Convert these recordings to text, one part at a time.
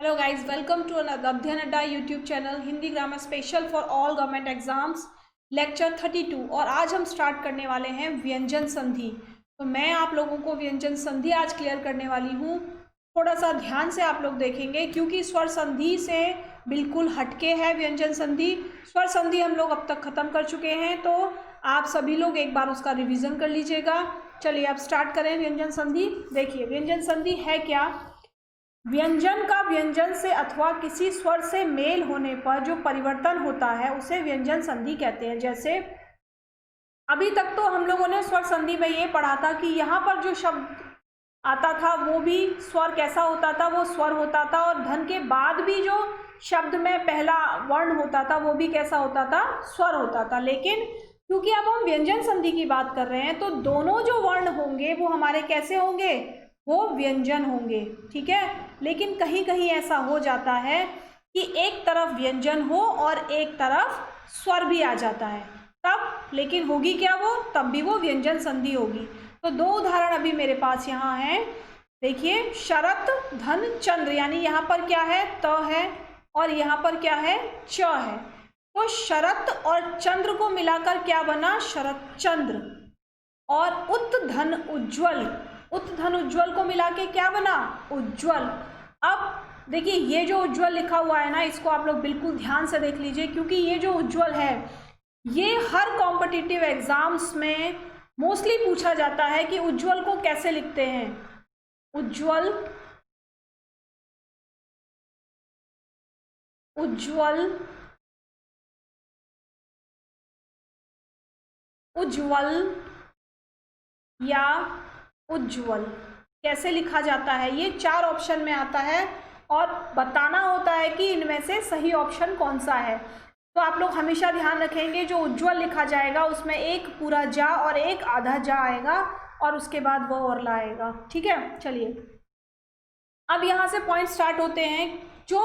Hello guys, welcome to अध्ययन अड्डा YouTube channel Hindi grammar special for all government exams lecture 32। और आज हम स्टार्ट करने वाले हैं व्यंजन संधि। तो मैं आप लोगों को व्यंजन संधि आज क्लियर करने वाली हूँ। थोड़ा सा ध्यान से आप लोग देखेंगे क्योंकि स्वर संधि से बिल्कुल हटके है व्यंजन संधि। स्वर संधि हम लोग अब तक खत्म कर चुके हैं, तो आप सभी लोग एक बार उसका रिविजन कर लीजिएगा। चलिए अब स्टार्ट करें व्यंजन संधि। देखिए व्यंजन संधि है क्या। व्यंजन का व्यंजन से अथवा किसी स्वर से मेल होने पर जो परिवर्तन होता है उसे व्यंजन संधि कहते हैं। जैसे अभी तक तो हम लोगों ने स्वर संधि में ये पढ़ा था कि यहाँ पर जो शब्द आता था वो भी स्वर कैसा होता था, वो स्वर होता था, और धन के बाद भी जो शब्द में पहला वर्ण होता था वो भी कैसा होता था, स्वर होता था। लेकिन क्योंकि अब हम व्यंजन संधि की बात कर रहे हैं तो दोनों जो वर्ण होंगे वो हमारे कैसे होंगे, वो व्यंजन होंगे। ठीक है, लेकिन कहीं कहीं ऐसा हो जाता है कि एक तरफ व्यंजन हो और एक तरफ स्वर भी आ जाता है, तब लेकिन होगी क्या वो, तब भी वो व्यंजन संधि होगी। तो दो उदाहरण अभी मेरे पास यहाँ हैं। देखिए शरत धन चंद्र, यानी यहाँ पर क्या है, त है और यहाँ पर क्या है, च है। तो शरत और चंद्र को मिलाकर क्या बना, शरत चंद्र। और उत धन उज्ज्वल, उत धन उज्ज्वल को मिला के क्या बना, उज्ज्वल। अब देखिए ये जो उज्ज्वल लिखा हुआ है ना, इसको आप लोग बिल्कुल ध्यान से देख लीजिए, क्योंकि ये जो उज्ज्वल है ये हर कॉम्पिटिटिव एग्जाम्स में मोस्टली पूछा जाता है कि उज्ज्वल को कैसे लिखते हैं। उज्ज्वल, उज्ज्वल, उज्ज्वल या उज्ज्वल कैसे लिखा जाता है, ये चार ऑप्शन में आता है और बताना होता है कि इनमें से सही ऑप्शन कौन सा है। तो आप लोग हमेशा ध्यान रखेंगे जो उज्ज्वल लिखा जाएगा उसमें एक पूरा जा और एक आधा जा आएगा और उसके बाद वो और लाएगा। ठीक है, चलिए अब यहाँ से पॉइंट स्टार्ट होते हैं। जो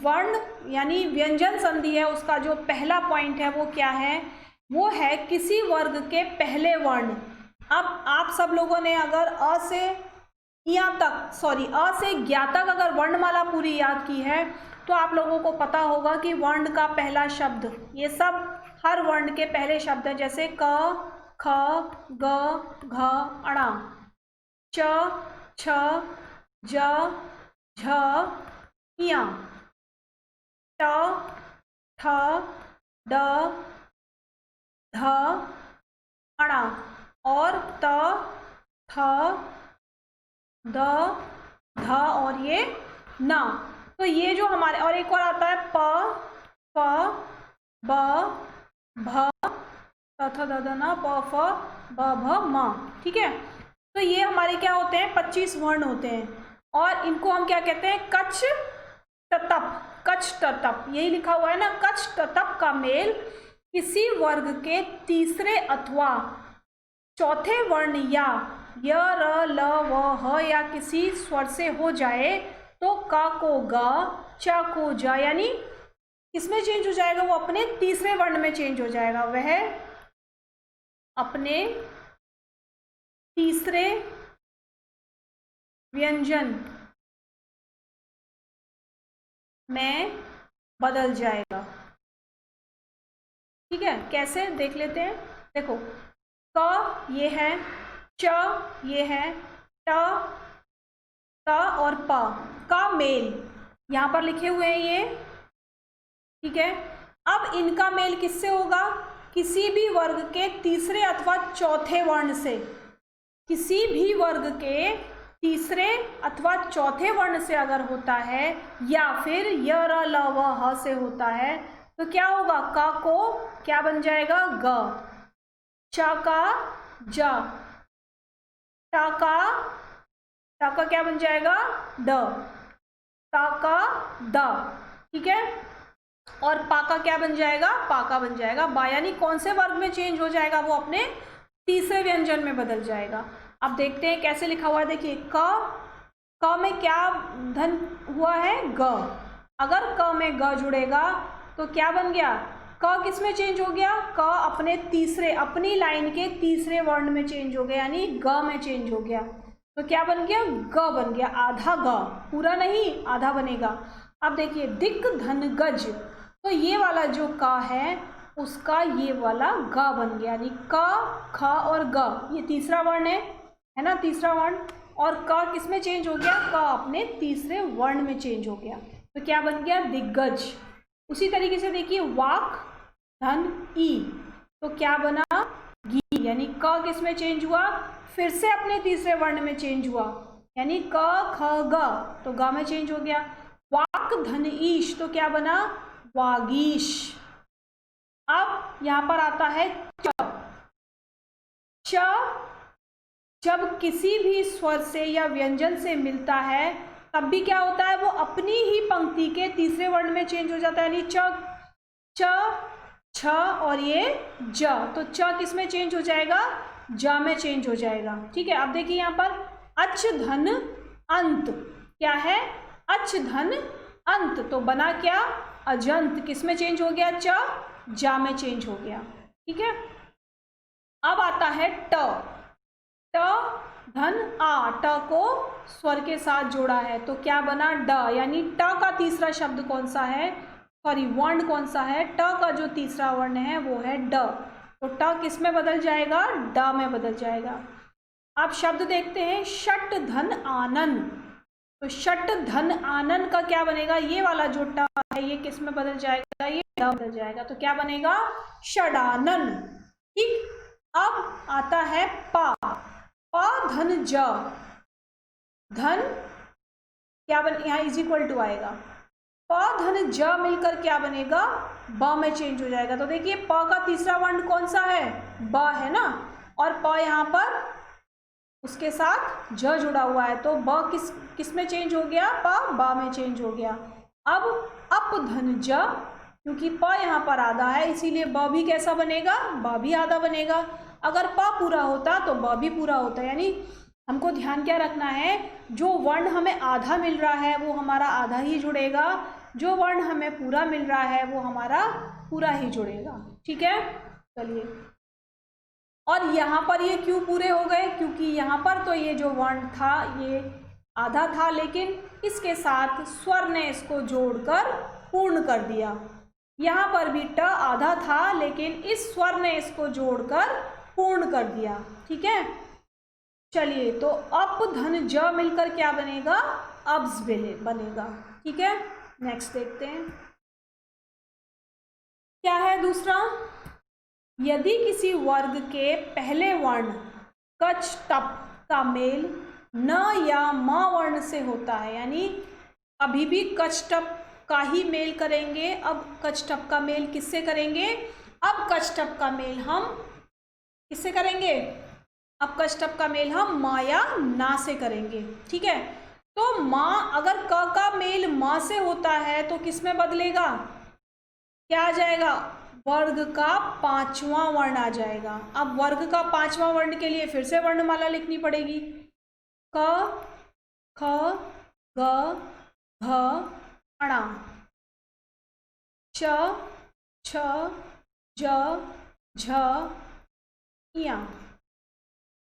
वर्ण यानी व्यंजन संधि है उसका जो पहला पॉइंट है वो क्या है, वो है किसी वर्ग के पहले वर्ण। अब आप सब लोगों ने अगर अ से यहाँ तक, सॉरी अ से ज्ञा तक अगर वर्णमाला पूरी याद की है तो आप लोगों को पता होगा कि वर्ण का पहला शब्द, ये सब हर वर्ण के पहले शब्द हैं। जैसे क, ख, ग, घ, अणा, च, छ, ज, झ, इया, ट, ठ, ड, ध, अणा और त, थ, द, ध और ये न। तो ये जो हमारे, और एक और आता है प, फ, ब, भ, त, थ, द, ध, न, प, फ, ब, भ, म। ठीक है, तो ये हमारे क्या होते हैं, 25 वर्ण होते हैं और इनको हम क्या कहते हैं, कच्छ ततप। कच्छ ततप यही लिखा हुआ है ना, कच्छ ततप का मेल किसी वर्ग के तीसरे अथवा चौथे वर्ण या य, र, ल, व, ह या किसी स्वर से हो जाए तो का को ग, च को ज, यानी किसमें चेंज हो जाएगा, वो अपने तीसरे वर्ण में चेंज हो जाएगा। वह अपने तीसरे व्यंजन में बदल जाएगा। ठीक है, कैसे देख लेते हैं। देखो क ये है, च ये है, ट, त और प का मेल यहाँ पर लिखे हुए हैं ये। ठीक है, अब इनका मेल किससे होगा, किसी भी वर्ग के तीसरे अथवा चौथे वर्ण से। किसी भी वर्ग के तीसरे अथवा चौथे वर्ण से अगर होता है या फिर य, र, ल, व, ह से होता है तो क्या होगा, का को क्या बन जाएगा, ग, च का ज, टा का क्या बन जाएगा, ड, ता का द। ठीक है, और पा का क्या बन जाएगा, पाका बन जाएगा। बा यानी कौन से वर्ग में चेंज हो जाएगा, वो अपने तीसरे व्यंजन में बदल जाएगा। अब देखते हैं कैसे लिखा हुआ है। देखिए क में क्या धन हुआ है, ग। अगर क में ग जुड़ेगा तो क्या बन गया, क किस में चेंज हो गया, क अपने तीसरे, अपनी लाइन के तीसरे वर्ण में चेंज हो गया, यानी ग में चेंज हो गया। तो क्या बन गया, ग बन गया, आधा ग, पूरा नहीं आधा बनेगा। अब देखिए दिक धन गज, तो ये वाला जो का है उसका ये वाला ग बन गया, यानी क ख और ग, ये तीसरा वर्ण है ना, तीसरा वर्ण, और क किस में चेंज हो गया, क अपने तीसरे वर्ण में चेंज हो गया, तो क्या बन गया, दिग्गज। उसी तरीके से देखिए वाक धन ई, तो क्या बना, गी, यानी क किस में चेंज हुआ, फिर से अपने तीसरे वर्ण में चेंज हुआ, यानी क ख ग, तो ग में चेंज हो गया। वाक धन ईश, तो क्या बना, वागीश। अब यहां पर आता है च, च जब किसी भी स्वर से या व्यंजन से मिलता है तब भी क्या होता है, वो अपनी ही पंक्ति के तीसरे वर्ण में चेंज हो जाता है, यानी च, च, छ और ये ज, तो च किस में चेंज हो जाएगा, ज में चेंज हो जाएगा। ठीक है, अब देखिए यहाँ पर अच धन अंत, क्या है, अच धन अंत, तो बना क्या, अजंत, किस में चेंज हो गया, च, जा में चेंज हो गया। ठीक है, अब आता है ट, ट धन आ, ट को स्वर के साथ जोड़ा है, तो क्या बना, ड, यानी ट का तीसरा शब्द कौन सा है, सॉरी वर्ण कौन सा है, ट का जो तीसरा वर्ण है वो है ड, तो ट किस में बदल जाएगा, ड में बदल जाएगा। अब शब्द देखते हैं, षट धन आनन, तो षट धन आनन का क्या बनेगा, ये वाला जो ट है ये किस में बदल जाएगा, ये ड बदल जाएगा, तो क्या बनेगा, षडानन। ठीक, अब आता है पा, पा धन ज, धन क्या बन, यहाँ इज इक्वल टू आएगा, प धन ज मिलकर क्या बनेगा, ब में चेंज हो जाएगा। तो देखिए प का तीसरा वर्ण कौन सा है, ब है ना, और प यहाँ पर उसके साथ ज जुड़ा हुआ है, तो ब किस में चेंज हो गया, प ब में चेंज हो गया। अब अप धन ज, क्योंकि प यहाँ पर आधा है इसीलिए ब भी कैसा बनेगा, ब भी आधा बनेगा। अगर प पूरा होता तो ब भी पूरा होता, यानी हमको ध्यान क्या रखना है, जो वर्ण हमें आधा मिल रहा है वो हमारा आधा ही जुड़ेगा, जो वर्ण हमें पूरा मिल रहा है वो हमारा पूरा ही जुड़ेगा। ठीक है, चलिए, और यहाँ पर ये क्यों पूरे हो गए, क्योंकि यहाँ पर तो ये जो वर्ण था ये आधा था, लेकिन इसके साथ स्वर ने इसको जोड़कर पूर्ण कर दिया। यहाँ पर भी ट आधा था लेकिन इस स्वर ने इसको जोड़कर पूर्ण कर दिया। ठीक है, चलिए, तो अप धन ज मिलकर क्या बनेगा, अब्ज बनेगा। ठीक है, नेक्स्ट देखते हैं क्या है दूसरा, यदि किसी वर्ग के पहले वर्ण कच टप का मेल न या म वर्ण से होता है, यानी अभी भी कच टप का ही मेल करेंगे। अब कच टप का मेल किससे करेंगे, अब कच टप का मेल हम किससे करेंगे, अब कच टप का मेल हम मा या ना से करेंगे। ठीक है, तो माँ, अगर क का मेल माँ से होता है तो किस में बदलेगा, क्या आ जाएगा, वर्ग का पांचवा वर्ण आ जाएगा। अब वर्ग का पांचवा वर्ण के लिए फिर से वर्णमाला लिखनी पड़ेगी, क ख ग घ ण, च छ ज झ ञ,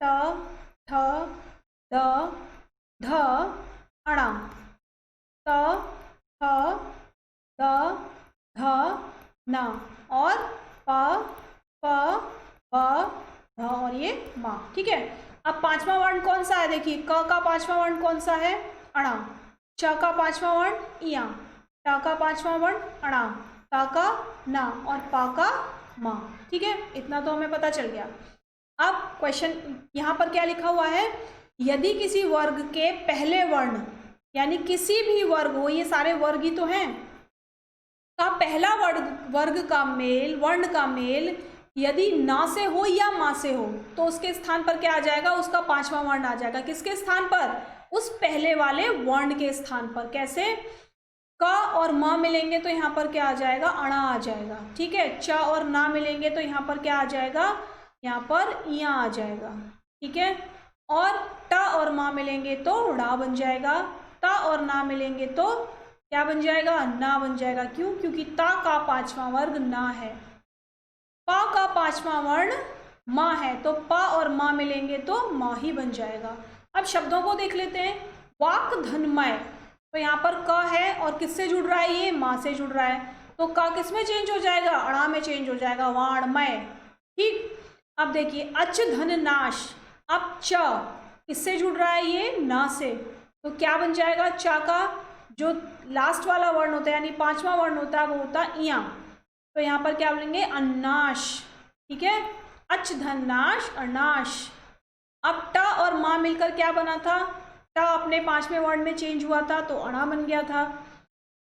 ट ठ द ध ण, त थ द ध न, और प प ब भ और ये मा। ठीक है, अब पांचवा वर्ण कौन सा है, देखिए क का पांचवा वर्ण कौन सा है, अणा, च का पांचवा वर्ण इया, ट का पांचवा वर्ण अणा, ता का ना और पा का मा। ठीक है, इतना तो हमें पता चल गया। अब क्वेश्चन यहाँ पर क्या लिखा हुआ है, यदि किसी वर्ग के पहले वर्ण, यानी किसी भी वर्ग हो, ये सारे वर्ग ही तो हैं, का पहला वर्ग का मेल, वर्ण का मेल यदि ना से हो या मा से हो तो उसके स्थान पर क्या आ जाएगा, उसका पांचवा वर्ण आ जाएगा। किसके स्थान पर, उस पहले वाले वर्ण के स्थान पर। कैसे, क और म मिलेंगे तो यहाँ पर क्या आ जाएगा, अणा आ जाएगा। ठीक है, च और ना मिलेंगे तो यहाँ पर क्या आ जाएगा, यहाँ पर इया आ जाएगा। ठीक है, और ट और मा मिलेंगे तो ड़ा बन जाएगा, ता और ना मिलेंगे तो क्या बन जाएगा, ना बन जाएगा। क्यों, क्योंकि ता का पांचवा वर्ग ना है, पा का पांचवा वर्ण मा है, तो पा और मा मिलेंगे तो मा ही बन जाएगा। अब शब्दों को देख लेते हैं। वाक धनमय, तो यहाँ पर क है और किससे जुड़ रहा है, ये माँ से जुड़ रहा है, तो क किस में चेंज हो जाएगा, अणा में चेंज हो जाएगा, वाणमय। ठीक, अब देखिए अच धन नाश, अब च किससे जुड़ रहा है, ये ना से, तो क्या बन जाएगा, चा का जो लास्ट वाला वर्ण होता है यानी पांचवा वर्ण होता है वो होता है इया, तो यहाँ पर क्या बोलेंगे, अन्नाश। ठीक है, अच धन नाश, अनाश। अब ट और माँ मिलकर क्या बना था, ट अपने पांचवें वर्ण में चेंज हुआ था तो अणा बन गया था,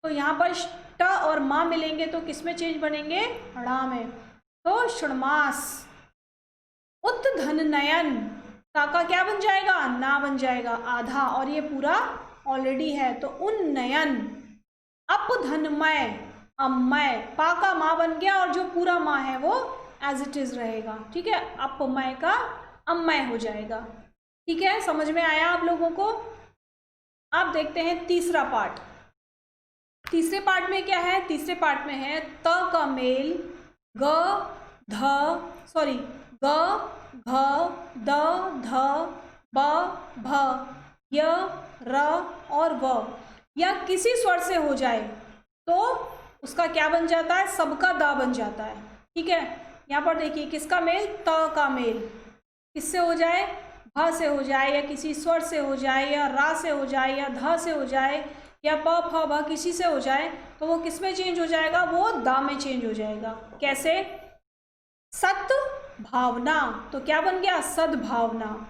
तो यहाँ पर ट और माँ मिलेंगे तो किस में चेंज बनेंगे, अणा में, तो षण्मास। उत धन नयन, ता का क्या बन जाएगा, ना बन जाएगा, आधा, और ये पूरा ऑलरेडी है, तो उन्नयन। अप धनमय, अमय, पा का माँ बन गया और जो पूरा माँ है वो एज इट इज रहेगा। ठीक है, अपमय का अमय हो जाएगा। ठीक है, समझ में आया आप लोगों को। अब देखते हैं तीसरा पार्ट। तीसरे पार्ट में क्या है, तीसरे पार्ट में है त का मेल ग ग घ द ध ब भ य र और व, या किसी स्वर से हो जाए तो उसका क्या बन जाता है, सबका दा बन जाता है। ठीक है, यहाँ पर देखिए किसका मेल, त का मेल किससे हो जाए, भ से हो जाए, या किसी स्वर से हो जाए, या रा से हो जाए, या ध से हो जाए, या प फ भ किसी से हो जाए, तो वो किस में चेंज हो जाएगा, वो दा में चेंज हो जाएगा। कैसे, सत भावना, तो क्या बन गया, सद्भावना।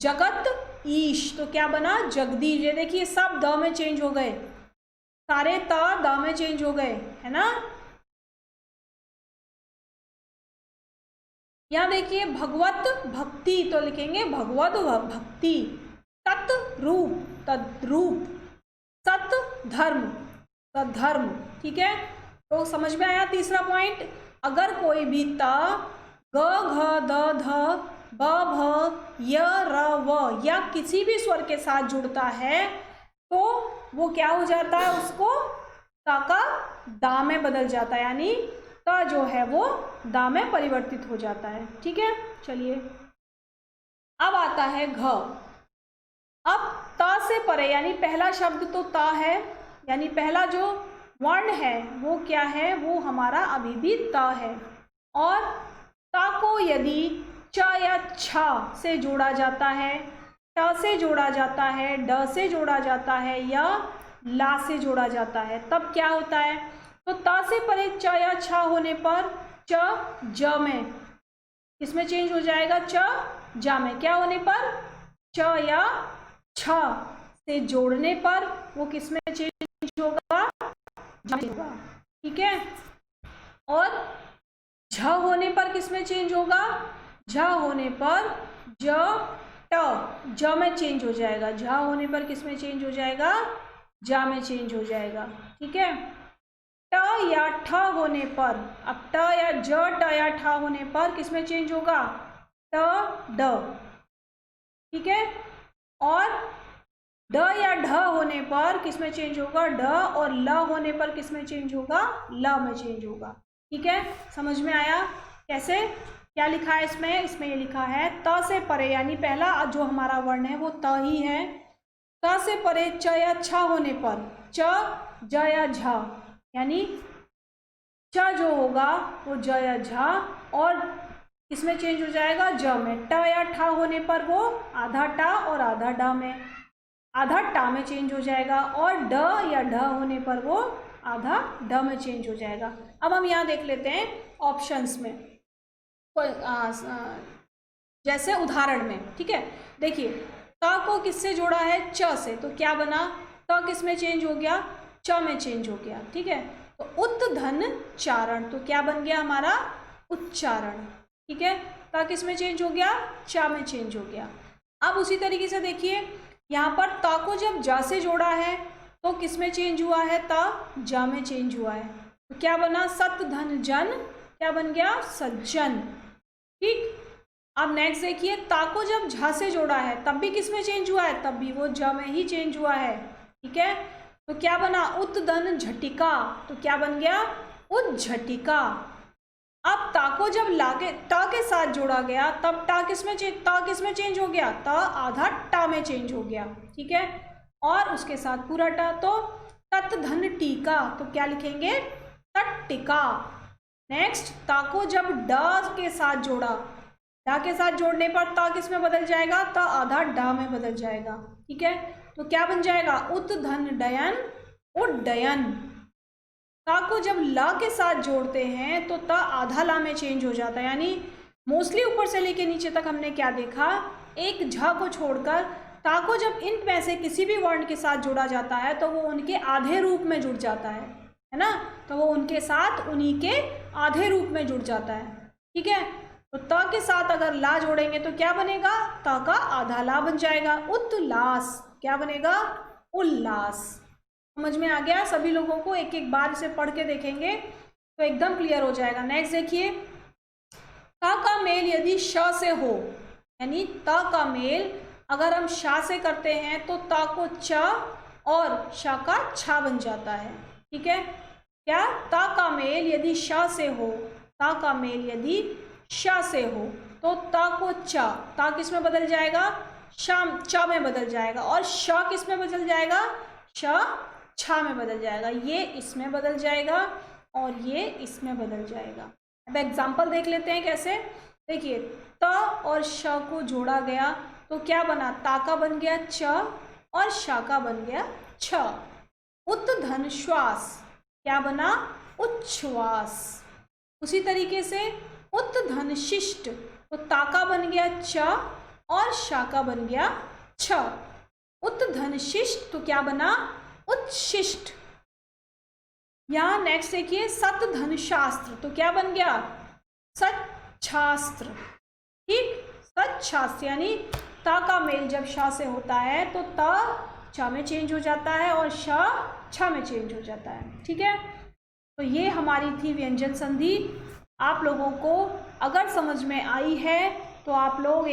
जगत ईश, तो क्या बना, जगदीश। ये देखिए सब द में चेंज हो गए, सारे त द में चेंज हो गए, है ना। यहाँ देखिए भगवत भक्ति, तो लिखेंगे भगवत भक्ति। तत् रूप, तद्रूप। सत धर्म, सद्धर्म। ठीक है, तो समझ में आया तीसरा पॉइंट। अगर कोई भी ता ग घ द ध ब भ य र व या किसी भी स्वर के साथ जुड़ता है तो वो क्या हो जाता है, उसको ता का दा में बदल जाता है, यानी ता जो है वो दा में परिवर्तित हो जाता है। ठीक है, चलिए अब आता है घ। अब ता से परे, यानी पहला शब्द तो ता है, यानी पहला जो वर्ण है वो क्या है, वो हमारा अभी भी ता है, और ता को यदि च या छ से जोड़ा जाता है, ट से जोड़ा जाता है, ड से जोड़ा जाता है, या ला से जोड़ा जाता है, तब क्या होता है, तो ता से परे च या छ होने पर च ज में, किसमें चेंज हो जाएगा, च जा में। क्या होने पर, च या छ से जोड़ने पर वो किसमें चेंज होगा, होगा। ठीक है, और झ होने पर किसमें चेंज होगा, झ होने पर ज ट ज में चेंज हो जाएगा, झ होने पर किसमें चेंज हो जाएगा, जा में चेंज हो जाएगा। ठीक है, ट या ठ होने पर, अब ट या ज ट या ठ होने पर किसमें चेंज होगा, ट ड। ठीक है, और ड या ढ होने पर किसमें चेंज होगा, ढ, और ल होने पर किसमें चेंज होगा, ल में चेंज होगा। ठीक है, समझ में आया कैसे, क्या लिखा है इसमें, इसमें ये लिखा है त से परे, यानी पहला जो हमारा वर्ण है वो त ही है, त से परे च या छ होने पर च ज या झ, यानी च जो होगा वो ज या झ, और किसमें चेंज हो जाएगा, ज में। ट या ठ होने पर वो आधा टा और आधा डा में, आधा टा में चेंज हो जाएगा, और ड या ढ होने पर वो आधा ड में चेंज हो जाएगा। अब हम यहाँ देख लेते हैं ऑप्शंस में, जैसे उदाहरण में। ठीक है, देखिए त को किससे जोड़ा है, च से, तो क्या बना, त किस में चेंज हो गया, च में चेंज हो गया। ठीक है, तो उत धन चारण, तो क्या बन गया हमारा, उच्चारण। ठीक है, त किस में चेंज हो गया, च में चेंज हो गया। अब उसी तरीके से देखिए यहाँ पर त को जब ज से जोड़ा है तो किस में चेंज हुआ है, त ज में चेंज हुआ है, तो क्या बना, सत धन जन, क्या बन गया, सज्जन। ठीक, अब नेक्स्ट देखिए ता को जब झ से जोड़ा है तब भी किस में चेंज हुआ है, तब भी वो ज में ही चेंज हुआ है। ठीक है, तो क्या बना, उत धन झटिका, तो क्या बन गया, उज्झटिका। अब ता को जब लाके टा के साथ जोड़ा गया तब ता किसमें चेंज हो गया, ता आधा टा में चेंज हो गया, ठीक है, और उसके साथ पूरा टा, तो तत् धन टीका, तो क्या लिखेंगे, तट्टिका। नेक्स्ट, ता को जब ड के साथ जोड़ा, डा के साथ जोड़ने पर ता किस में बदल जाएगा, ता आधा डा में बदल जाएगा, ठीक है, तो क्या बन जाएगा, उत धन डयन उड्डयन। ता को जब ला के साथ जोड़ते हैं तो ता आधा ला में चेंज हो जाता है, यानी मोस्टली ऊपर से लेके नीचे तक हमने क्या देखा, एक झ को छोड़कर ता को जब इन में से किसी भी वर्ण के साथ जोड़ा जाता है तो वो उनके आधे रूप में जुड़ जाता है ना, तो वो उनके साथ उन्हीं के आधे रूप में जुड़ जाता है, ठीक है। तो ता के साथ अगर ला जोड़ेंगे तो क्या बनेगा, ता का आधा ला बन जाएगा, उत्लास, क्या बनेगा, उल्लास। समझ में आ गया सभी लोगों को, एक एक बार इसे पढ़ के देखेंगे तो एकदम क्लियर हो जाएगा। नेक्स्ट देखिए, ता का मेल यदि श से हो, यानी ता का मेल अगर हम शा से करते हैं तो ता को च और शा का छा बन जाता है, ठीक है। क्या, ता का मेल यदि श से हो, ता का मेल यदि श से हो तो ता को च, ता किस में बदल जाएगा, शाम च में बदल जाएगा, और श किस में बदल जाएगा, श छा में बदल जाएगा, ये इसमें बदल जाएगा और ये इसमें बदल जाएगा। अब एग्जाम्पल देख लेते हैं कैसे। देखिए, त और श को जोड़ा गया तो क्या बना, ता का बन गया च और शा का बन गया छ। उत धन श्वास, क्या बना, उच्छ्वास। उसी तरीके से उत धन शिष्ट, तो ता का बन गया च और शा का बन गया छ। उत धन शिष्ट, तो क्या बना, उच्छिष्ट। यहाँ नेक्स्ट देखिए, सत धन शास्त्र, तो क्या बन गया, सच्छास्त्र, ठीक, सच्छास्त्र, यानी ता का मेल जब शा से होता है तो ता चा में चेंज हो जाता है और शा छा में चेंज हो जाता है, ठीक है। तो ये हमारी थी व्यंजन संधि। आप लोगों को अगर समझ में आई है तो आप लोग